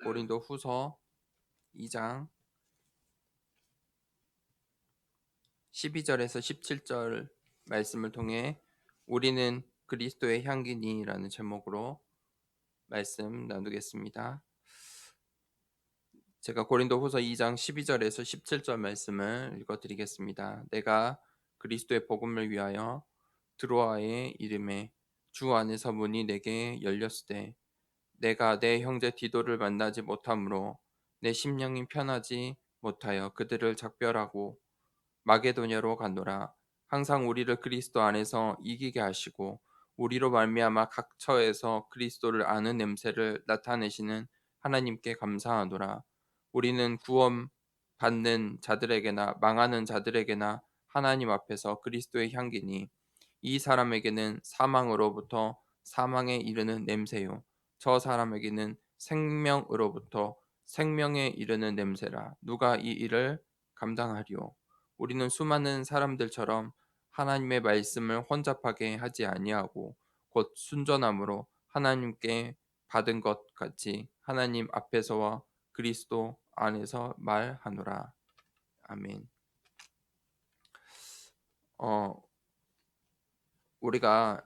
고린도 후서 2장 12절에서 17절 말씀을 통해 우리는 그리스도의 향기니라는 제목으로 말씀 나누겠습니다. 제가 고린도 후서 2장 12절에서 17절 말씀을 읽어드리겠습니다. 내가 그리스도의 복음을 위하여 드로아의 이름에 주 안에서 문이 내게 열렸으되 내가 내 형제 디도를 만나지 못하므로 내 심령이 편하지 못하여 그들을 작별하고 마게도냐로 가노라. 항상 우리를 그리스도 안에서 이기게 하시고 우리로 말미암아 각 처에서 그리스도를 아는 냄새를 나타내시는 하나님께 감사하노라. 우리는 구원 받는 자들에게나 망하는 자들에게나 하나님 앞에서 그리스도의 향기니 이 사람에게는 사망으로부터 사망에 이르는 냄새요 저 사람에게는 생명으로부터 생명에 이르는 냄새라. 누가 이 일을 감당하리요? 우리는 수많은 사람들처럼 하나님의 말씀을 혼잡하게 하지 아니하고 곧 순전함으로 하나님께 받은 것 같이 하나님 앞에서와 그리스도 안에서 말하노라. 아멘. 우리가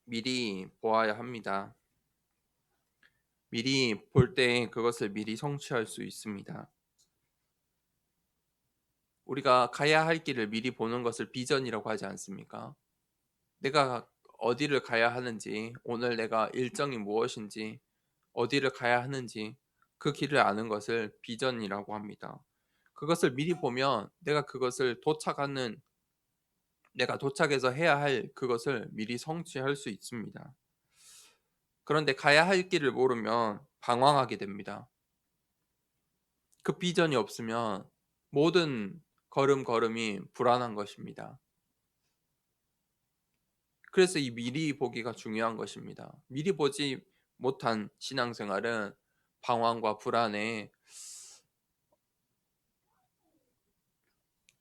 미리 보아야 합니다. 미리 볼 때 그것을 미리 성취할 수 있습니다. 우리가 가야 할 길을 미리 보는 것을 비전이라고 하지 않습니까? 내가 어디를 가야 하는지, 오늘 내가 일정이 무엇인지, 어디를 가야 하는지 그 길을 아는 것을 비전이라고 합니다. 그것을 미리 보면 내가 도착해서 해야 할 그것을 미리 성취할 수 있습니다. 그런데 가야 할 길을 모르면 방황하게 됩니다. 그 비전이 없으면 모든 걸음걸음이 불안한 것입니다. 그래서 이 미리 보기가 중요한 것입니다. 미리 보지 못한 신앙생활은 방황과 불안에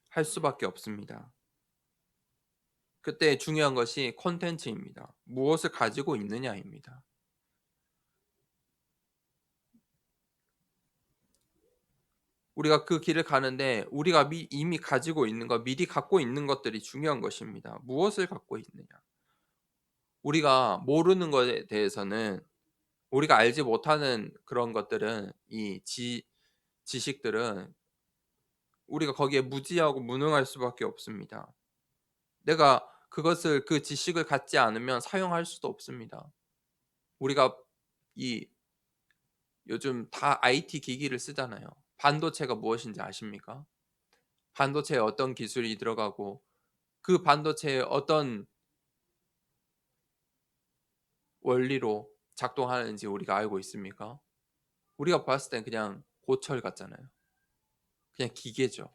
할 수밖에 없습니다. 그때 중요한 것이 콘텐츠입니다. 무엇을 가지고 있느냐입니다. 우리가 그 길을 가는데 우리가 이미 가지고 있는 것, 미리 갖고 있는 것들이 중요한 것입니다. 무엇을 갖고 있느냐. 우리가 모르는 것에 대해서는 우리가 알지 못하는 그런 것들은 지식들은 우리가 거기에 무지하고 무능할 수밖에 없습니다. 내가 그 지식을 갖지 않으면 사용할 수도 없습니다. 우리가 이 요즘 다 IT 기기를 쓰잖아요. 반도체가 무엇인지 아십니까? 반도체에 어떤 기술이 들어가고 그 반도체에 어떤 원리로 작동하는지 우리가 알고 있습니까? 우리가 봤을 땐 그냥 고철 같잖아요. 그냥 기계죠.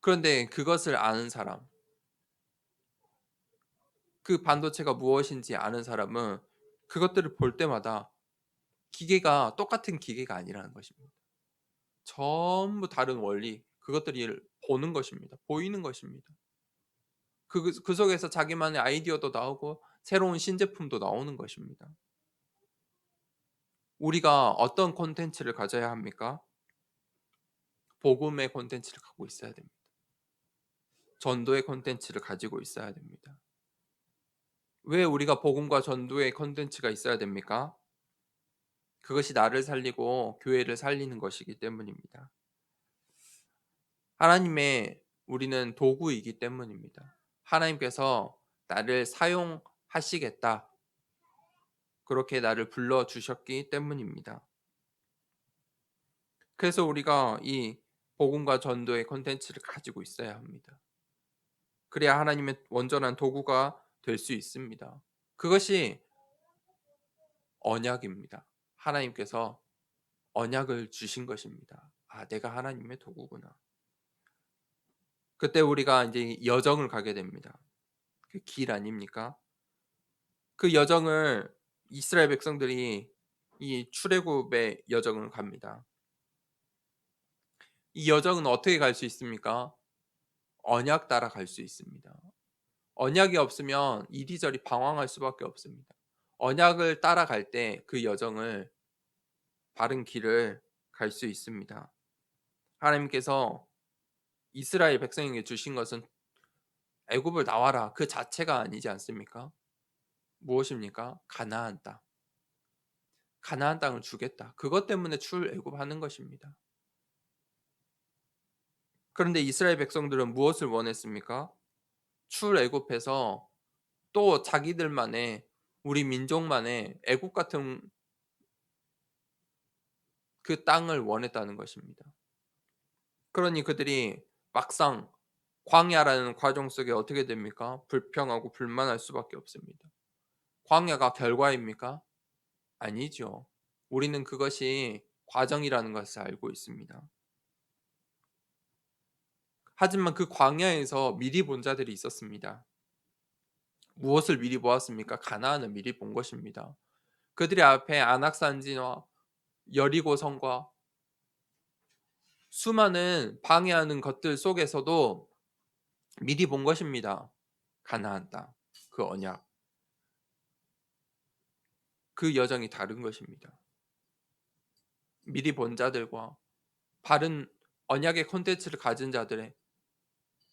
그런데 그것을 아는 사람, 그 반도체가 무엇인지 아는 사람은 그것들을 볼 때마다 기계가 똑같은 기계가 아니라는 것입니다. 전부 다른 원리, 그것들이 보는 것입니다. 보이는 것입니다. 그 속에서 자기만의 아이디어도 나오고 새로운 신제품도 나오는 것입니다. 우리가 어떤 콘텐츠를 가져야 합니까? 복음의 콘텐츠를 갖고 있어야 됩니다. 전도의 콘텐츠를 가지고 있어야 됩니다. 왜 우리가 복음과 전도의 콘텐츠가 있어야 됩니까? 그것이 나를 살리고 교회를 살리는 것이기 때문입니다. 우리는 도구이기 때문입니다. 하나님께서 나를 사용하시겠다. 그렇게 나를 불러주셨기 때문입니다. 그래서 우리가 이 복음과 전도의 콘텐츠를 가지고 있어야 합니다. 그래야 하나님의 온전한 도구가 될 수 있습니다. 그것이 언약입니다. 하나님께서 언약을 주신 것입니다. 아, 내가 하나님의 도구구나. 그때 우리가 이제 여정을 가게 됩니다. 그 길 아닙니까? 그 여정을 이스라엘 백성들이 이 출애굽의 여정을 갑니다. 이 여정은 어떻게 갈 수 있습니까? 언약 따라 갈 수 있습니다. 언약이 없으면 이리저리 방황할 수밖에 없습니다. 언약을 따라갈 때 그 여정을 바른 길을 갈 수 있습니다. 하나님께서 이스라엘 백성에게 주신 것은 애굽을 나와라 그 자체가 아니지 않습니까? 무엇입니까? 가나안 땅. 가나안 땅을 주겠다. 그것 때문에 출애굽하는 것입니다. 그런데 이스라엘 백성들은 무엇을 원했습니까? 출애굽해서 또 자기들만의 우리 민족만의 애굽 같은 그 땅을 원했다는 것입니다. 그러니 그들이 막상 광야라는 과정 속에 어떻게 됩니까? 불평하고 불만할 수밖에 없습니다. 광야가 결과입니까? 아니죠. 우리는 그것이 과정이라는 것을 알고 있습니다. 하지만 그 광야에서 미리 본 자들이 있었습니다. 무엇을 미리 보았습니까? 가나안을 미리 본 것입니다. 그들의 앞에 안악산지와 여리고성과 수많은 방해하는 것들 속에서도 미리 본 것입니다. 가나안 땅, 그 언약, 그 여정이 다른 것입니다. 미리 본 자들과 바른 언약의 콘텐츠를 가진 자들의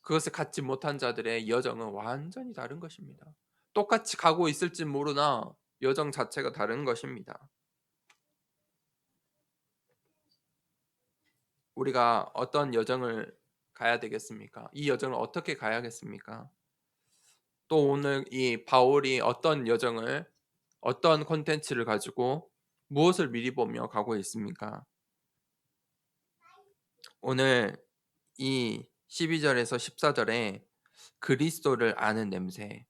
그것을 갖지 못한 자들의 여정은 완전히 다른 것입니다. 똑같이 가고 있을지 모르나 여정 자체가 다른 것입니다. 우리가 어떤 여정을 가야 되겠습니까? 이 여정을 어떻게 가야겠습니까? 또 오늘 이 바울이 어떤 여정을 어떤 콘텐츠를 가지고 무엇을 미리 보며 가고 있습니까? 오늘 이 12절에서 14절에 그리스도를 아는 냄새,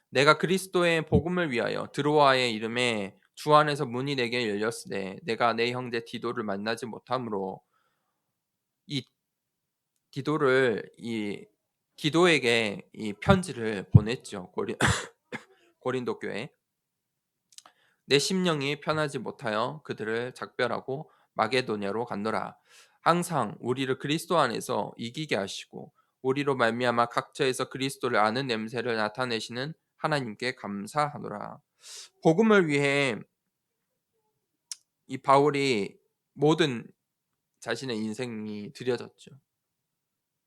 내가 그리스도의 복음을 위하여 드로아의 이름에 주 안에서 문이 내게 열렸으되 내가 내 형제 디도를 만나지 못하므로 이 디도에게 이 편지를 보냈죠. 고린도 교회. 내 심령이 편하지 못하여 그들을 작별하고 마게도냐로 갔노라. 항상 우리를 그리스도 안에서 이기게 하시고 우리로 말미암아 각처에서 그리스도를 아는 냄새를 나타내시는 하나님께 감사하노라. 복음을 위해 이 바울이 모든 자신의 인생이 들여졌죠.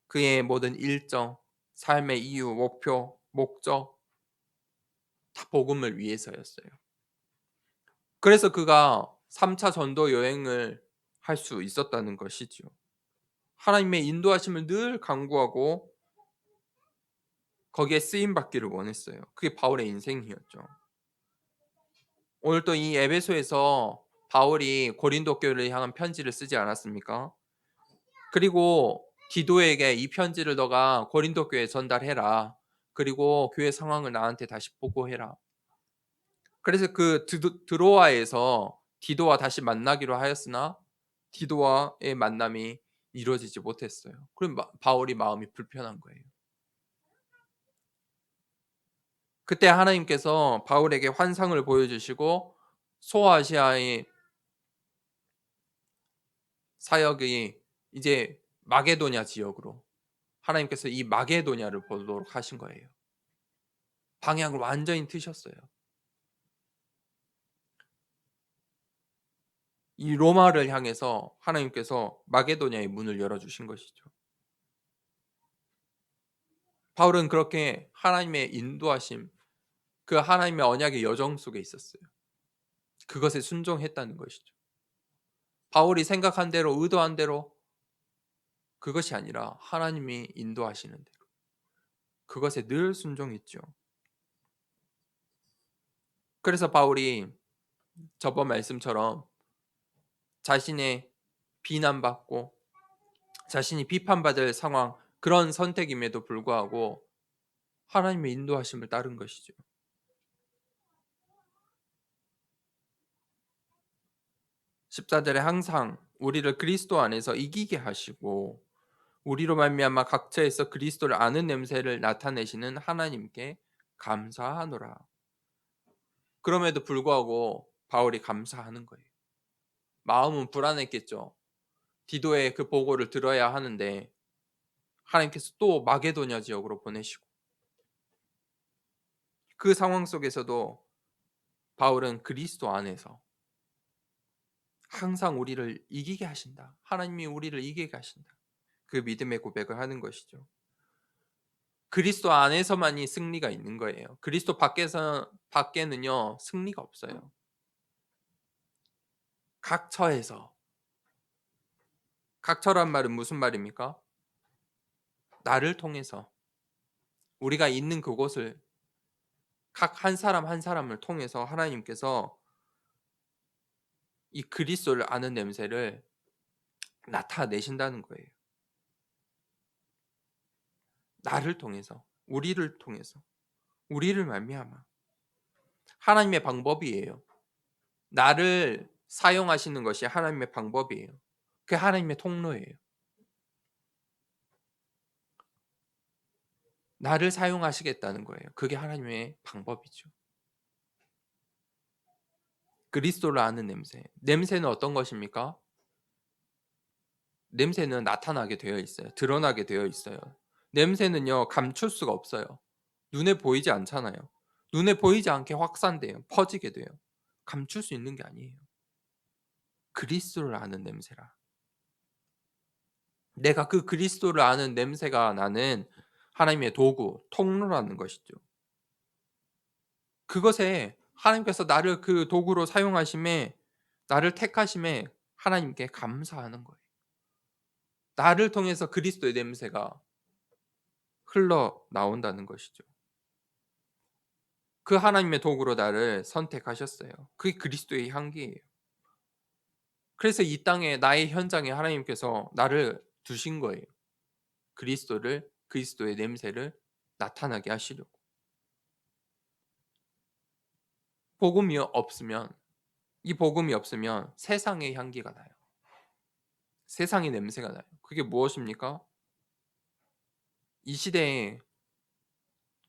그의 모든 일정, 삶의 이유, 목표, 목적 다 복음을 위해서였어요. 그래서 그가 3차 전도 여행을 할 수 있었다는 것이죠. 하나님의 인도하심을 늘 간구하고 거기에 쓰임 받기를 원했어요. 그게 바울의 인생이었죠. 오늘 또 이 에베소에서 바울이 고린도 교회를 향한 편지를 쓰지 않았습니까? 그리고 디도에게 이 편지를 너가 고린도 교회에 전달해라. 그리고 교회 상황을 나한테 다시 보고해라. 그래서 그 드로아에서 디도와 다시 만나기로 하였으나 디도와의 만남이 이루어지지 못했어요. 그럼 바울이 마음이 불편한 거예요. 그때 하나님께서 바울에게 환상을 보여주시고 소아시아의 사역이 이제 마게도냐 지역으로 하나님께서 이 마게도냐를 보도록 하신 거예요. 방향을 완전히 트셨어요. 이 로마를 향해서 하나님께서 마게도냐의 문을 열어주신 것이죠. 바울은 그렇게 하나님의 인도하심, 그 하나님의 언약의 여정 속에 있었어요. 그것에 순종했다는 것이죠. 바울이 생각한 대로 의도한 대로 그것이 아니라 하나님이 인도하시는 대로 그것에 늘 순종했죠. 그래서 바울이 저번 말씀처럼 자신의 비난받고 자신이 비판받을 상황 그런 선택임에도 불구하고 하나님의 인도하심을 따른 것이죠. 십사절에 항상 우리를 그리스도 안에서 이기게 하시고 우리로 말미암아 각처에서 그리스도를 아는 냄새를 나타내시는 하나님께 감사하노라. 그럼에도 불구하고 바울이 감사하는 거예요. 마음은 불안했겠죠. 디도의 그 보고를 들어야 하는데 하나님께서 또 마게도냐 지역으로 보내시고 그 상황 속에서도 바울은 그리스도 안에서 항상 우리를 이기게 하신다. 하나님이 우리를 이기게 하신다. 그 믿음의 고백을 하는 것이죠. 그리스도 안에서만이 승리가 있는 거예요. 그리스도 밖에는요 승리가 없어요. 각처에서. 각처란 말은 무슨 말입니까? 나를 통해서 우리가 있는 그곳을 각 한 사람 한 사람을 통해서 하나님께서 이 그리스도를 아는 냄새를 나타내신다는 거예요. 나를 통해서, 우리를 통해서, 우리를 말미암아. 하나님의 방법이에요. 나를 사용하시는 것이 하나님의 방법이에요. 그게 하나님의 통로예요. 나를 사용하시겠다는 거예요. 그게 하나님의 방법이죠. 그리스도를 아는 냄새. 냄새는 어떤 것입니까? 냄새는 나타나게 되어 있어요. 드러나게 되어 있어요. 냄새는요, 감출 수가 없어요. 눈에 보이지 않잖아요. 눈에 보이지 않게 확산돼요. 퍼지게 돼요. 감출 수 있는 게 아니에요. 그리스도를 아는 냄새라. 내가 그 그리스도를 아는 냄새가 나는 하나님의 도구, 통로라는 것이죠. 그것에 하나님께서 나를 그 도구로 사용하심에, 나를 택하심에 하나님께 감사하는 거예요. 나를 통해서 그리스도의 냄새가 흘러나온다는 것이죠. 그 하나님의 도구로 나를 선택하셨어요. 그게 그리스도의 향기예요. 그래서 이 땅에 나의 현장에 하나님께서 나를 두신 거예요. 그리스도의 냄새를 나타나게 하시려고. 복음이 없으면, 이 복음이 없으면 세상의 향기가 나요. 세상의 냄새가 나요. 그게 무엇입니까? 이 시대에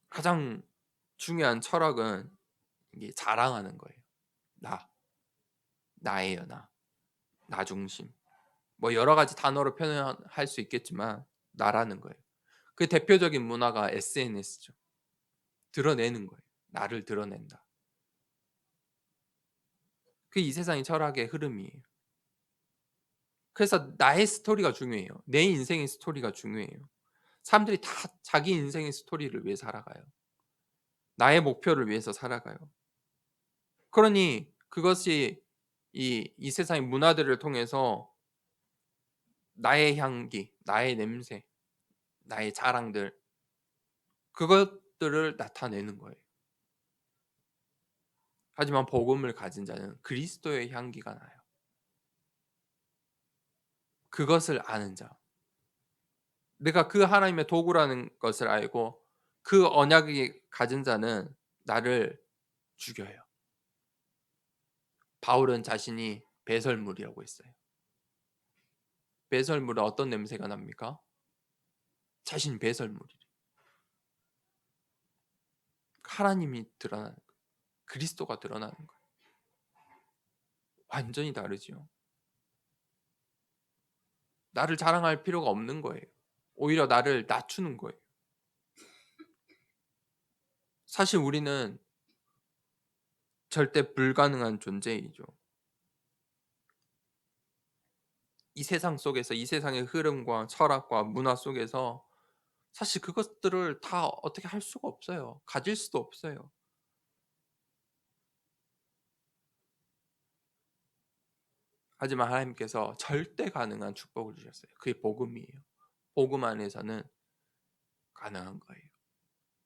가장 중요한 철학은 이게 자랑하는 거예요. 나예요, 나. 나 중심. 뭐 여러 가지 단어로 표현할 수 있겠지만 나라는 거예요. 그 대표적인 문화가 SNS죠. 드러내는 거예요. 나를 드러낸다. 그게 이 세상의 철학의 흐름이에요. 그래서 나의 스토리가 중요해요. 내 인생의 스토리가 중요해요. 사람들이 다 자기 인생의 스토리를 위해 살아가요. 나의 목표를 위해서 살아가요. 그러니 그것이 이 세상의 문화들을 통해서 나의 향기, 나의 냄새, 나의 자랑들, 그것들을 나타내는 거예요. 하지만 복음을 가진 자는 그리스도의 향기가 나요. 그것을 아는 자. 내가 그 하나님의 도구라는 것을 알고 그 언약이 가진 자는 나를 죽여요. 바울은 자신이 배설물이라고 했어요. 배설물은 어떤 냄새가 납니까? 자신이 배설물이래. 하나님이 드러나는 거예요. 그리스도가 드러나는 거예요. 완전히 다르죠. 나를 자랑할 필요가 없는 거예요. 오히려 나를 낮추는 거예요. 사실 우리는 절대 불가능한 존재이죠. 이 세상 속에서, 이 세상의 흐름과 철학과 문화 속에서 사실 그것들을 다 어떻게 할 수가 없어요. 가질 수도 없어요. 하지만 하나님께서 절대 가능한 축복을 주셨어요. 그게 복음이에요. 복음 안에서는 가능한 거예요.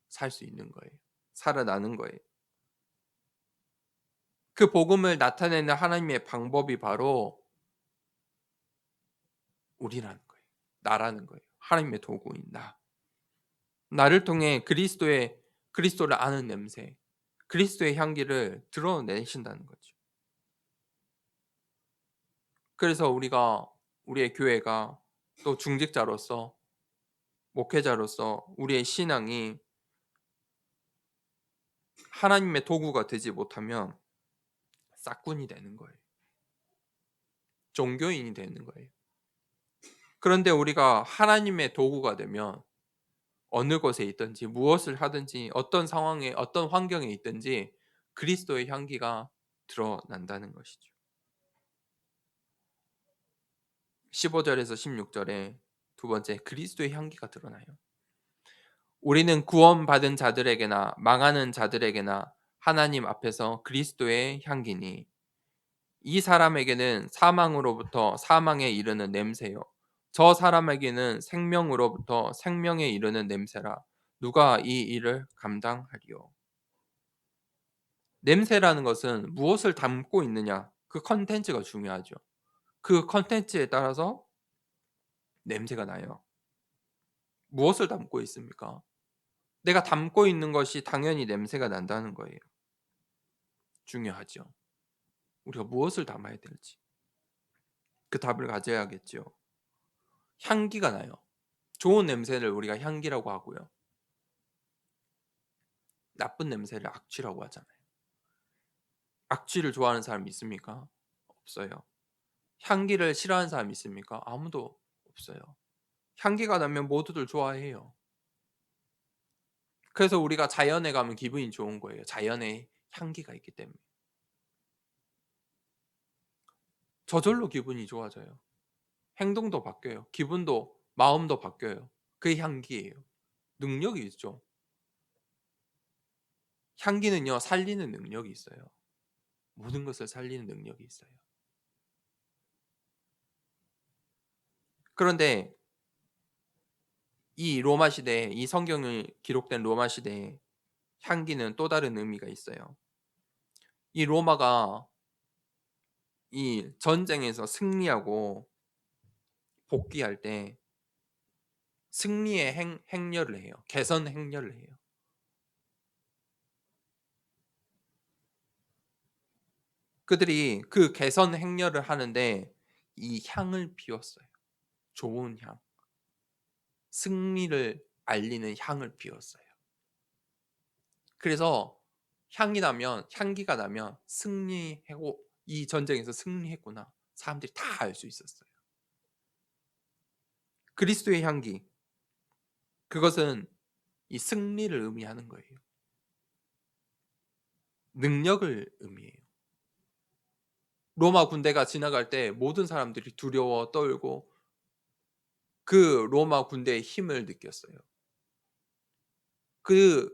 살 수 있는 거예요. 살아나는 거예요. 그 복음을 나타내는 하나님의 방법이 바로 우리라는 거예요. 나라는 거예요. 하나님의 도구인 나. 나를 통해 그리스도를 아는 냄새, 그리스도의 향기를 드러내신다는 거죠. 그래서 우리의 교회가 또 중직자로서, 목회자로서 우리의 신앙이 하나님의 도구가 되지 못하면 싹군이 되는 거예요. 종교인이 되는 거예요. 그런데 우리가 하나님의 도구가 되면 어느 곳에 있든지 무엇을 하든지 어떤 상황에 어떤 환경에 있든지 그리스도의 향기가 드러난다는 것이죠. 15절에서 16절에 두 번째 그리스도의 향기가 드러나요. 우리는 구원받은 자들에게나 망하는 자들에게나 하나님 앞에서 그리스도의 향기니 이 사람에게는 사망으로부터 사망에 이르는 냄새요 저 사람에게는 생명으로부터 생명에 이르는 냄새라 누가 이 일을 감당하리요. 냄새라는 것은 무엇을 담고 있느냐 그 컨텐츠가 중요하죠. 그 컨텐츠에 따라서 냄새가 나요. 무엇을 담고 있습니까? 내가 담고 있는 것이 당연히 냄새가 난다는 거예요. 중요하죠. 우리가 무엇을 담아야 될지 그 답을 가져야겠죠. 향기가 나요. 좋은 냄새를 우리가 향기라고 하고요. 나쁜 냄새를 악취라고 하잖아요. 악취를 좋아하는 사람 있습니까? 없어요. 향기를 싫어하는 사람 있습니까? 아무도 없어요. 향기가 나면 모두들 좋아해요. 그래서 우리가 자연에 가면 기분이 좋은 거예요. 자연에 향기가 있기 때문에. 저절로 기분이 좋아져요. 행동도 바뀌어요. 기분도 마음도 바뀌어요. 그게 향기예요. 능력이 있죠. 향기는요 살리는 능력이 있어요. 모든 것을 살리는 능력이 있어요. 그런데 이 로마 시대에 이 성경이 기록된 로마 시대에 향기는 또 다른 의미가 있어요. 이 로마가 이 전쟁에서 승리하고 복귀할 때 승리의 행렬을 해요. 개선 행렬을 해요. 그들이 그 개선 행렬을 하는데 이 향을 피웠어요. 좋은 향. 승리를 알리는 향을 피웠어요. 그래서 향기가 나면 승리하고 이 전쟁에서 승리했구나. 사람들이 다 알 수 있었어요. 그리스도의 향기. 그것은 이 승리를 의미하는 거예요. 능력을 의미해요. 로마 군대가 지나갈 때 모든 사람들이 두려워 떨고 그 로마 군대의 힘을 느꼈어요. 그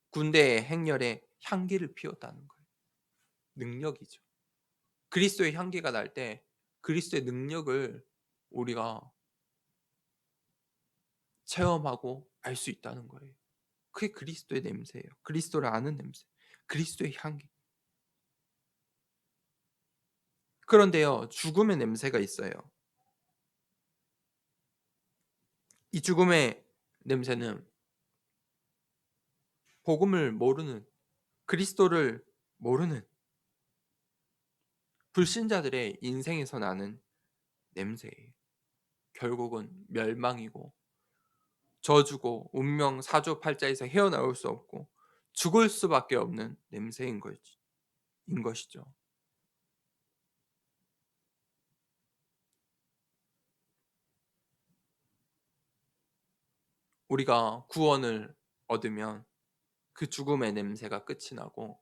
군대의 행렬에 향기를 피웠다는 거예요. 능력이죠. 그리스도의 향기가 날 때 그리스도의 능력을 우리가 체험하고 알 수 있다는 거예요. 그게 그리스도의 냄새예요. 그리스도를 아는 냄새. 그리스도의 향기. 그런데요, 죽음의 냄새가 있어요. 이 죽음의 냄새는 복음을 모르는, 그리스도를 모르는 불신자들의 인생에서 나는 냄새예요. 결국은 멸망이고 저주고 운명 사주팔자에서 헤어나올 수 없고 죽을 수밖에 없는 냄새인 것이죠. 우리가 구원을 얻으면 그 죽음의 냄새가 끝이 나고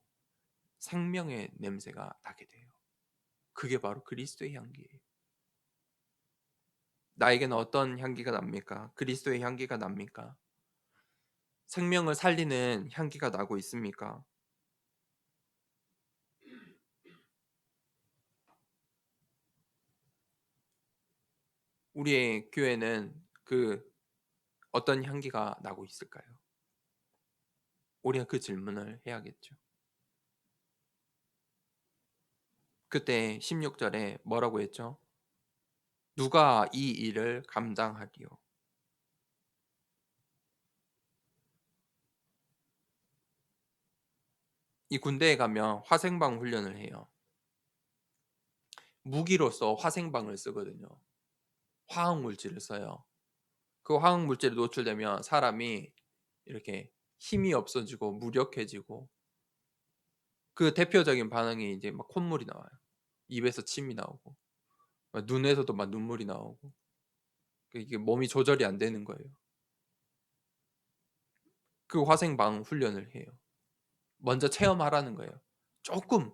생명의 냄새가 나게 돼요. 그게 바로 그리스도의 향기예요. 나에게는 어떤 향기가 납니까? 그리스도의 향기가 납니까? 생명을 살리는 향기가 나고 있습니까? 우리의 교회는 그 어떤 향기가 나고 있을까요? 우리가 그 질문을 해야겠죠. 그때 16절에 뭐라고 했죠? 누가 이 일을 감당하리요? 이 군대에 가면 화생방 훈련을 해요. 무기로서 화생방을 쓰거든요. 화학 물질을 써요. 그 화학 물질에 노출되면 사람이 이렇게 힘이 없어지고 무력해지고 그 대표적인 반응이 이제 막 콧물이 나와요. 입에서 침이 나오고 막 눈에서도 막 눈물이 나오고 이게 몸이 조절이 안 되는 거예요. 그 화생방 훈련을 해요. 먼저 체험하라는 거예요. 조금,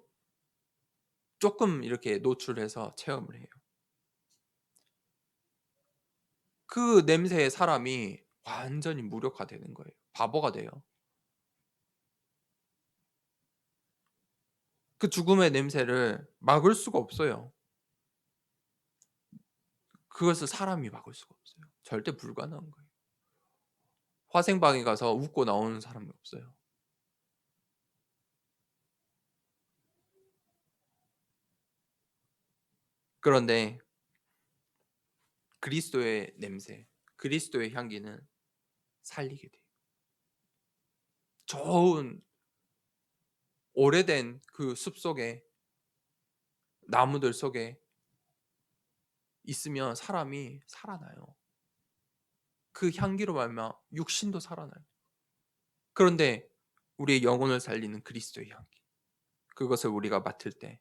조금 이렇게 노출해서 체험을 해요. 그 냄새에 사람이 완전히 무력화되는 거예요. 바보가 돼요. 그 죽음의 냄새를 막을 수가 없어요. 그것을 사람이 막을 수가 없어요. 절대 불가능한 거예요. 화생방에 가서 웃고 나오는 사람이 없어요. 그런데 그리스도의 냄새, 그리스도의 향기는 살리게 돼요. 좋은 오래된 그 숲속에 나무들 속에 있으면 사람이 살아나요. 그 향기로 말미암아 육신도 살아나요. 그런데 우리의 영혼을 살리는 그리스도의 향기, 그것을 우리가 맡을 때,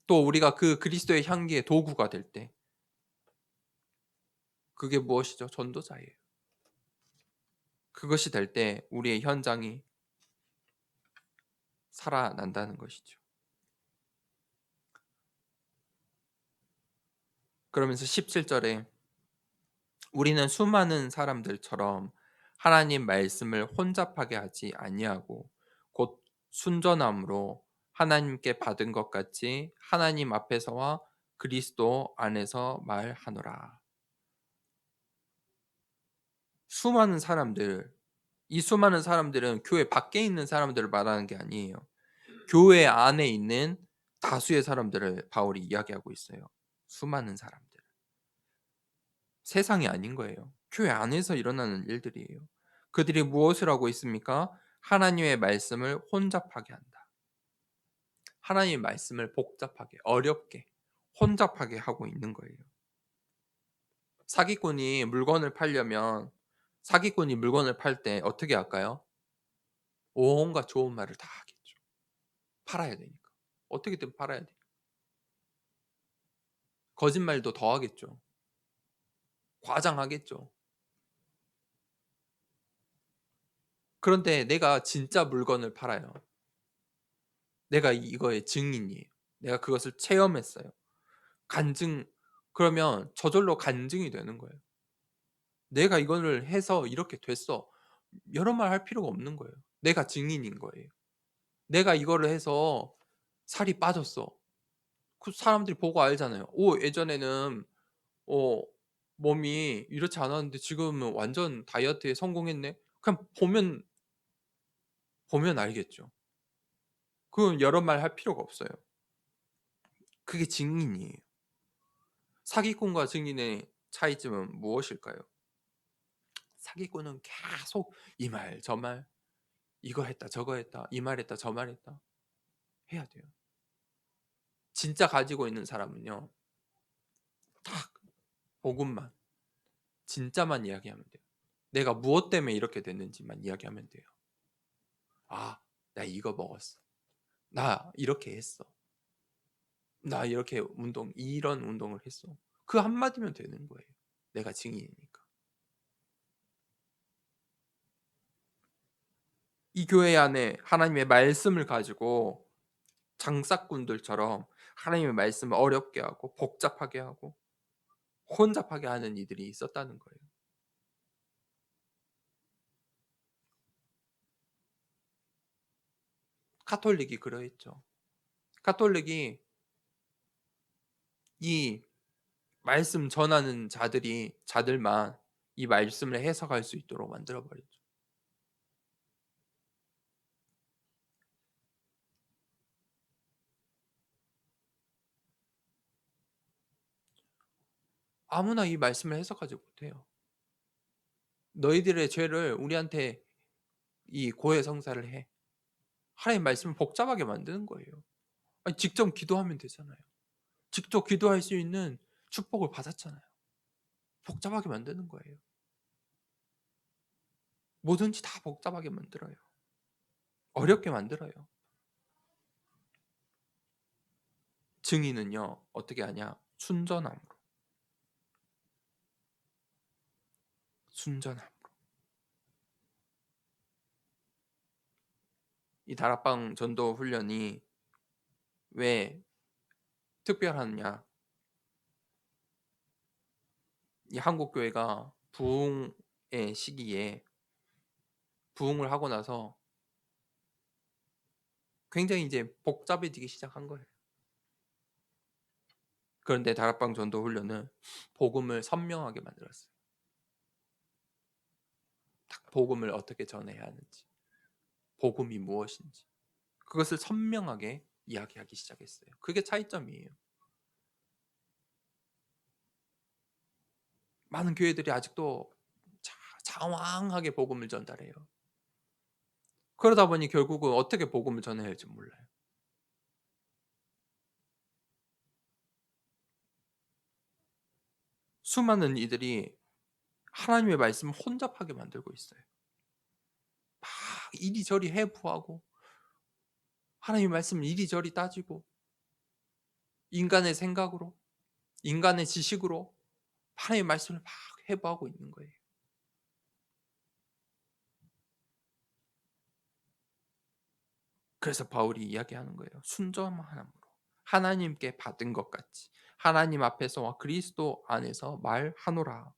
또 우리가 그 그리스도의 향기의 도구가 될 때, 그게 무엇이죠? 전도자예요. 그것이 될 때 우리의 현장이 살아난다는 것이죠. 그러면서 17절에 우리는 수많은 사람들처럼 하나님 말씀을 혼잡하게 하지 아니하고 곧 순전함으로 하나님께 받은 것 같이 하나님 앞에서와 그리스도 안에서 말하노라. 수많은 사람들, 이 수많은 사람들은 교회 밖에 있는 사람들을 말하는 게 아니에요. 교회 안에 있는 다수의 사람들을 바울이 이야기하고 있어요. 수많은 사람들. 세상이 아닌 거예요. 교회 안에서 일어나는 일들이에요. 그들이 무엇을 하고 있습니까? 하나님의 말씀을 혼잡하게 한다. 하나님의 말씀을 복잡하게, 어렵게, 혼잡하게 하고 있는 거예요. 사기꾼이 물건을 팔려면 사기꾼이 물건을 팔 때 어떻게 할까요? 온갖 좋은 말을 다 하겠죠. 팔아야 되니까. 어떻게든 팔아야 돼. 거짓말도 더 하겠죠. 과장하겠죠. 그런데 내가 진짜 물건을 팔아요. 내가 이거의 증인이에요. 내가 그것을 체험했어요. 간증, 그러면 저절로 간증이 되는 거예요. 내가 이거를 해서 이렇게 됐어. 여러 말 할 필요가 없는 거예요. 내가 증인인 거예요. 내가 이거를 해서 살이 빠졌어. 그 사람들이 보고 알잖아요. 오, 예전에는 어, 몸이 이렇지 않았는데 지금은 완전 다이어트에 성공했네. 그냥 보면 알겠죠. 그건 여러 말 할 필요가 없어요. 그게 증인이에요. 사기꾼과 증인의 차이점은 무엇일까요? 사기꾼은 계속 이 말, 저 말, 이거 했다, 저거 했다, 이 말 했다, 저 말 했다 해야 돼요. 진짜 가지고 있는 사람은요, 딱 복음만, 진짜만 이야기하면 돼요. 내가 무엇 때문에 이렇게 됐는지만 이야기하면 돼요. 아, 나 이거 먹었어. 나 이렇게 했어. 나 이렇게 이런 운동을 했어. 그 한마디면 되는 거예요. 내가 증인이니까. 이 교회 안에 하나님의 말씀을 가지고 장사꾼들처럼 하나님의 말씀을 어렵게 하고 복잡하게 하고 혼잡하게 하는 이들이 있었다는 거예요. 카톨릭이 그러했죠. 카톨릭이 이 말씀 전하는 자들만 이 말씀을 해석할 수 있도록 만들어 버렸죠. 아무나 이 말씀을 해석하지 못해요. 너희들의 죄를 우리한테 이 고해 성사를 해. 하나님 말씀을 복잡하게 만드는 거예요. 아니, 직접 기도하면 되잖아요. 직접 기도할 수 있는 축복을 받았잖아요. 복잡하게 만드는 거예요. 뭐든지 다 복잡하게 만들어요. 어렵게 만들어요. 증인은요, 어떻게 하냐? 순전함으로. 순전함으로. 이 다락방 전도 훈련이 왜 특별하느냐? 이 한국 교회가 부흥의 시기에 부흥을 하고 나서 굉장히 이제 복잡해지기 시작한 거예요. 그런데 다락방 전도 훈련은 복음을 선명하게 만들었어요. 딱 복음을 어떻게 전해야 하는지, 복음이 무엇인지 그것을 선명하게 이야기하기 시작했어요. 그게 차이점이에요. 많은 교회들이 아직도 장황하게 복음을 전달해요. 그러다 보니 결국은 어떻게 복음을 전해야 할지 몰라요. 수많은 이들이 하나님의 말씀을 혼잡하게 만들고 있어요. 막 이리저리 해부하고 하나님의 말씀을 이리저리 따지고 인간의 생각으로 인간의 지식으로 하나님의 말씀을 막 해부하고 있는 거예요. 그래서 바울이 이야기하는 거예요. 순전함으로 하나님께 받은 것 같이 하나님 앞에서와 그리스도 안에서 말하노라.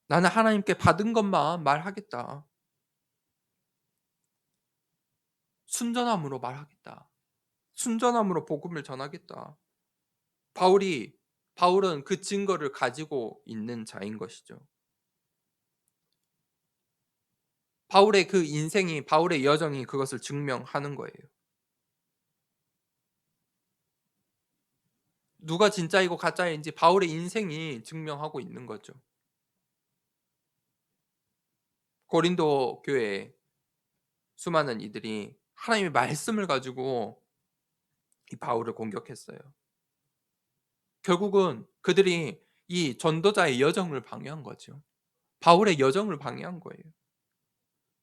나는 하나님께 받은 것만 말하겠다. 순전함으로 말하겠다. 순전함으로 복음을 전하겠다. 바울은 그 증거를 가지고 있는 자인 것이죠. 바울의 그 인생이 바울의 여정이 그것을 증명하는 거예요. 누가 진짜이고 가짜인지 바울의 인생이 증명하고 있는 거죠. 고린도 교회에 수많은 이들이 하나님의 말씀을 가지고 이 바울을 공격했어요. 결국은 그들이 이 전도자의 여정을 방해한 거죠. 바울의 여정을 방해한 거예요.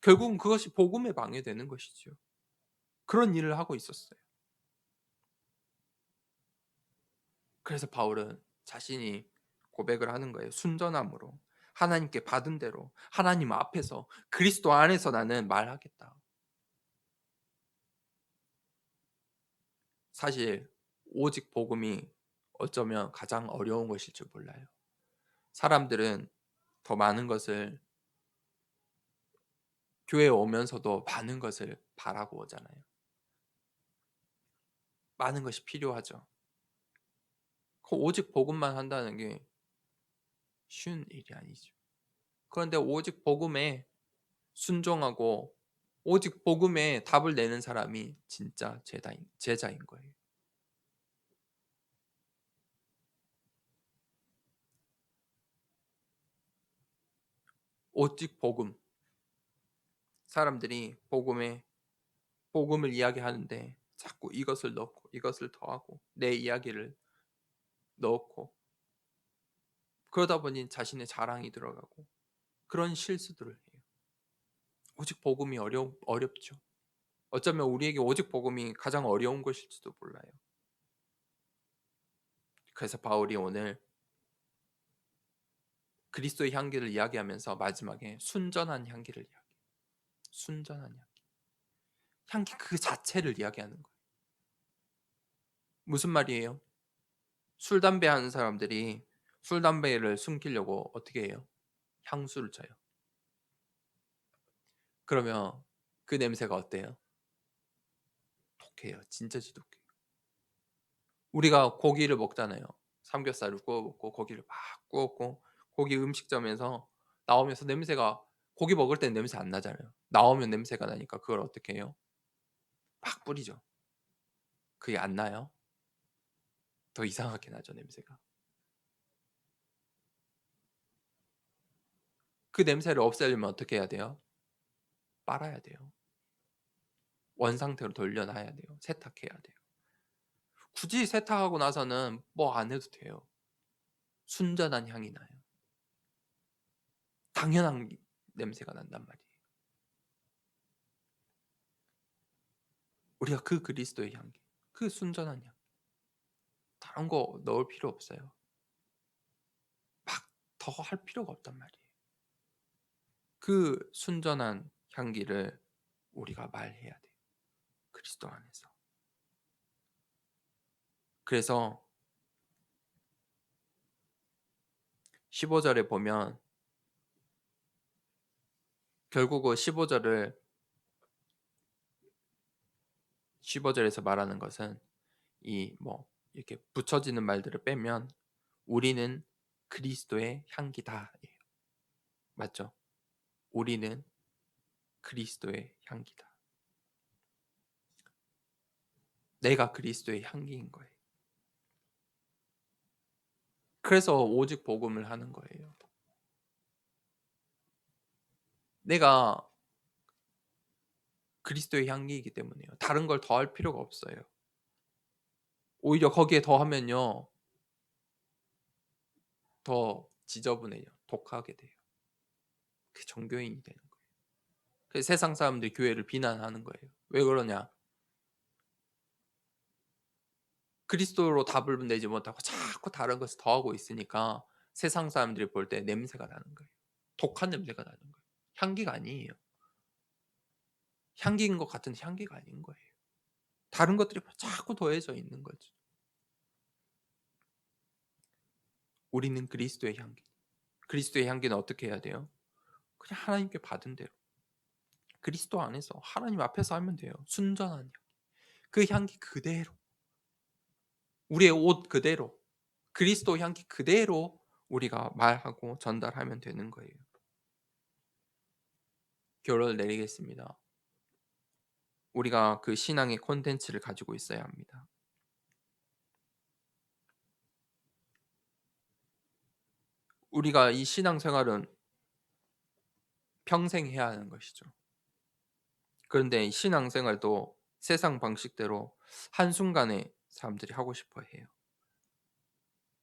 결국은 그것이 복음에 방해되는 것이죠. 그런 일을 하고 있었어요. 그래서 바울은 자신이 고백을 하는 거예요. 순전함으로 하나님께 받은 대로 하나님 앞에서 그리스도 안에서 나는 말하겠다. 사실 오직 복음이 어쩌면 가장 어려운 것일 줄 몰라요. 사람들은 더 많은 것을 교회에 오면서도 많은 것을 바라고 오잖아요. 많은 것이 필요하죠. 오직 복음만 한다는 게 쉬운 일이 아니죠. 그런데 오직 복음에 순종하고 오직 복음에 답을 내는 사람이 진짜 제자인 거예요. 오직 복음. 사람들이 복음을 이야기하는데 자꾸 이것을 넣고 이것을 더하고 내 이야기를 넣고 그러다 보니 자신의 자랑이 들어가고 그런 실수들을 해요. 오직 복음이 어렵죠. 어쩌면 우리에게 오직 복음이 가장 어려운 것일지도 몰라요. 그래서 바울이 오늘 그리스도의 향기를 이야기하면서 마지막에 순전한 향기를 이야기해요. 순전한 향기. 향기 그 자체를 이야기하는 거예요. 무슨 말이에요? 술, 담배 하는 사람들이 술, 담배를 숨기려고 어떻게 해요? 향수를 쳐요. 그러면 그 냄새가 어때요? 독해요. 진짜 지독해요. 우리가 고기를 먹잖아요. 삼겹살을 구워 먹고 고기를 막 구웠고 고기 음식점에서 나오면서 냄새가 고기 먹을 땐 냄새 안 나잖아요. 나오면 냄새가 나니까 그걸 어떻게 해요? 막 뿌리죠. 그게 안 나요? 더 이상하게 나죠, 냄새가. 그 냄새를 없애려면 어떻게 해야 돼요? 빨아야 돼요. 원상태로 돌려놔야 돼요. 세탁해야 돼요. 굳이 세탁하고 나서는 뭐 안 해도 돼요. 순전한 향이 나요. 당연한 냄새가 난단 말이에요. 우리가 그 그리스도의 향기, 그 순전한 향, 다른 거 넣을 필요 없어요. 막 더 할 필요가 없단 말이에요. 그 순전한 향기를 우리가 말해야 돼요. 그리스도 안에서. 그래서 15절에 보면 결국은 15절에서 말하는 것은 이 이렇게 붙여지는 말들을 빼면 우리는 그리스도의 향기다. 맞죠? 우리는 그리스도의 향기다. 내가 그리스도의 향기인 거예요. 그래서 오직 복음을 하는 거예요. 내가 그리스도의 향기이기 때문에요. 다른 걸 더할 필요가 없어요. 오히려 거기에 더하면요, 더 지저분해요. 독하게 돼요. 그 종교인이 되는 거예요. 그래서 세상 사람들이 교회를 비난하는 거예요. 왜 그러냐? 그리스도로 답을 내지 못하고 자꾸 다른 것을 더하고 있으니까 세상 사람들이 볼 때 냄새가 나는 거예요. 독한 냄새가 나는 거예요. 향기가 아니에요. 향기인 것 같은 향기가 아닌 거예요. 다른 것들이 자꾸 더해져 있는 거죠. 우리는 그리스도의 향기. 그리스도의 향기는 어떻게 해야 돼요? 그냥 하나님께 받은 대로. 그리스도 안에서 하나님 앞에서 하면 돼요. 순전한 향기. 그 향기 그대로. 우리의 옷 그대로. 그리스도 향기 그대로 우리가 말하고 전달하면 되는 거예요. 결론을 내리겠습니다. 우리가 그 신앙의 콘텐츠를 가지고 있어야 합니다. 우리가 이 신앙생활은 평생 해야 하는 것이죠. 그런데 이 신앙생활도 세상 방식대로 한순간에 사람들이 하고 싶어 해요.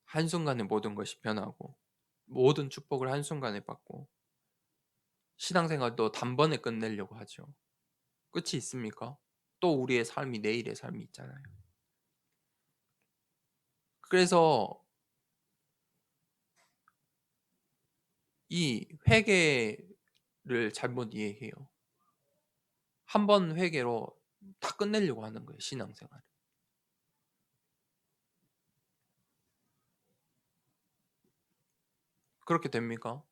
한순간에 모든 것이 변하고 모든 축복을 한순간에 받고 신앙생활도 단번에 끝내려고 하죠. 끝이 있습니까? 또 우리의 삶이 내일의 삶이 있잖아요. 그래서 이 회개를 잘못 이해해요. 한 번 회개로 다 끝내려고 하는 거예요, 신앙생활을. 그렇게 됩니까?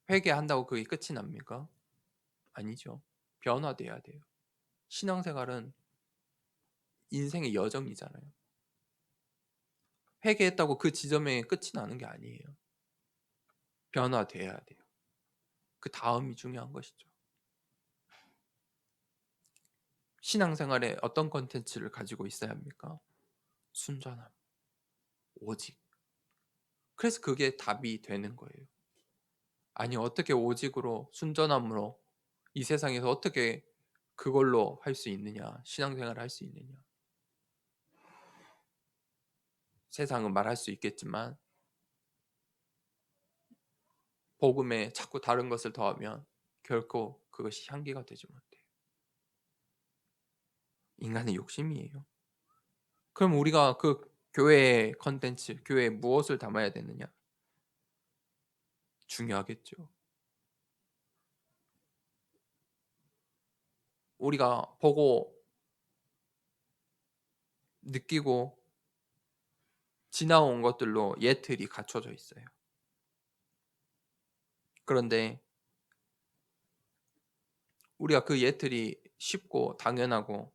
회개한다고 그게 끝이 납니까? 아니죠. 변화돼야 돼요. 신앙생활은 인생의 여정이잖아요. 회개했다고 그 지점에 끝이 나는 게 아니에요. 변화돼야 돼요. 그 다음이 중요한 것이죠. 신앙생활에 어떤 컨텐츠를 가지고 있어야 합니까? 순전함, 오직. 그래서 그게 답이 되는 거예요. 아니, 어떻게 오직으로, 순전함으로 이 세상에서 어떻게 그걸로 할 수 있느냐, 신앙생활을 할 수 있느냐. 세상은 말할 수 있겠지만 복음에 자꾸 다른 것을 더하면 결코 그것이 향기가 되지 못해요. 인간의 욕심이에요. 그럼 우리가 그 교회의 컨텐츠, 교회에 무엇을 담아야 되느냐? 중요하겠죠. 우리가 보고 느끼고 지나온 것들로 예틀이 갖춰져 있어요. 그런데 우리가 그 예틀이 쉽고 당연하고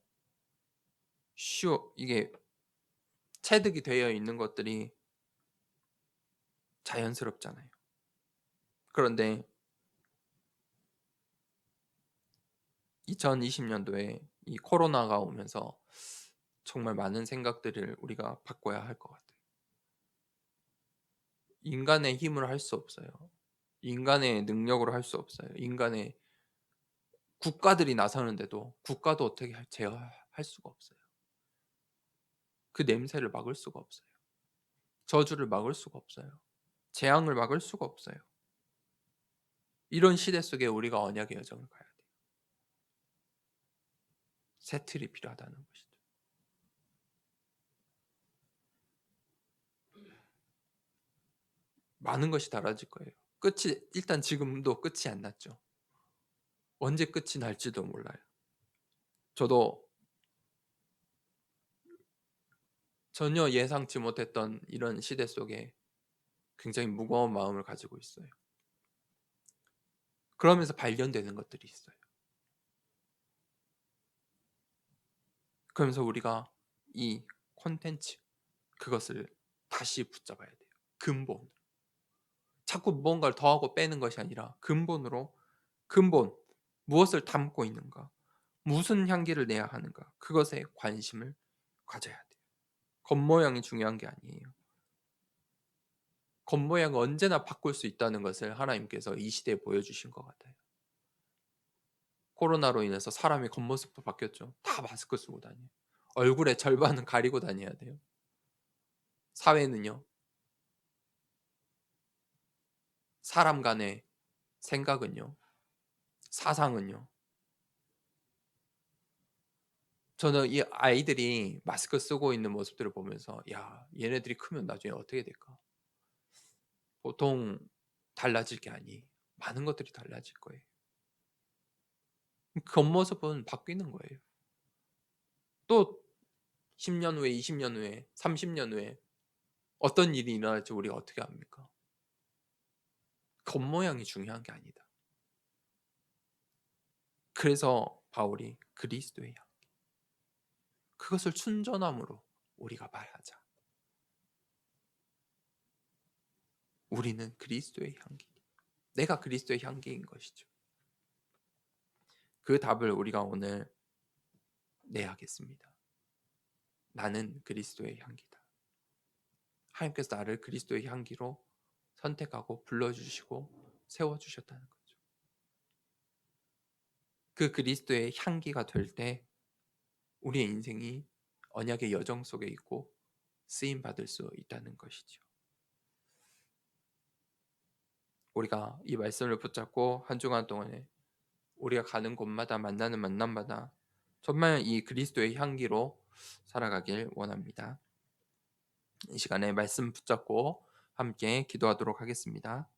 이게 체득이 되어 있는 것들이 자연스럽잖아요. 그런데 2020년도에 이 코로나가 오면서 정말 많은 생각들을 우리가 바꿔야 할 것 같아요. 인간의 힘으로 할 수 없어요. 인간의 능력으로 할 수 없어요. 인간의 국가들이 나서는데도 국가도 어떻게 제어할 수가 없어요. 그 냄새를 막을 수가 없어요. 저주를 막을 수가 없어요. 재앙을 막을 수가 없어요. 이런 시대 속에 우리가 언약의 여정을 가야 돼요. 새 틀이 필요하다는 것이죠. 많은 것이 달라질 거예요. 일단 지금도 끝이 안 났죠. 언제 끝이 날지도 몰라요. 저도 전혀 예상치 못했던 이런 시대 속에 굉장히 무거운 마음을 가지고 있어요. 그러면서 발견되는 것들이 있어요. 그러면서 우리가 이 콘텐츠 그것을 다시 붙잡아야 돼요. 근본. 자꾸 무언가를 더하고 빼는 것이 아니라 근본으로 근본 무엇을 담고 있는가? 무슨 향기를 내야 하는가? 그것에 관심을 가져야 돼요. 겉모양이 중요한 게 아니에요. 겉모양을 언제나 바꿀 수 있다는 것을 하나님께서 이 시대에 보여주신 것 같아요. 코로나로 인해서 사람의 겉모습도 바뀌었죠. 다 마스크 쓰고 다녀요. 얼굴의 절반은 가리고 다녀야 돼요. 사회는요. 사람 간의 생각은요. 사상은요. 저는 이 아이들이 마스크 쓰고 있는 모습들을 보면서 야, 얘네들이 크면 나중에 어떻게 될까? 보통 달라질 게 아니에요. 많은 것들이 달라질 거예요. 겉모습은 바뀌는 거예요. 또 10년 후에, 20년 후에, 30년 후에 어떤 일이 일어날지 우리가 어떻게 압니까? 겉모양이 중요한 게 아니다. 그래서 바울이 그리스도의 향, 그것을 순전함으로 우리가 말하자. 우리는 그리스도의 향기. 내가 그리스도의 향기인 것이죠. 그 답을 우리가 오늘 내야겠습니다. 나는 그리스도의 향기다. 하나님께서 나를 그리스도의 향기로 선택하고 불러주시고 세워주셨다는 거죠. 그 그리스도의 향기가 될 때 우리의 인생이 언약의 여정 속에 있고 쓰임 받을 수 있다는 것이죠. 우리가 이 말씀을 붙잡고 한 주간 동안에 우리가 가는 곳마다 만나는 만남마다 정말 이 그리스도의 향기로 살아가길 원합니다. 이 시간에 말씀 붙잡고 함께 기도하도록 하겠습니다.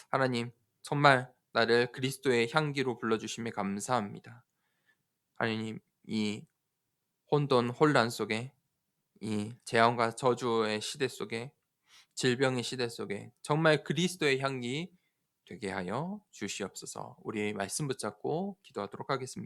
하나님, 정말 나를 그리스도의 향기로 불러주심에 감사합니다. 하나님, 이 혼돈 혼란 속에, 이 재앙과 저주의 시대 속에, 질병의 시대 속에 정말 그리스도의 향기 되게 하여 주시옵소서. 우리 말씀 붙잡고 기도하도록 하겠습니다.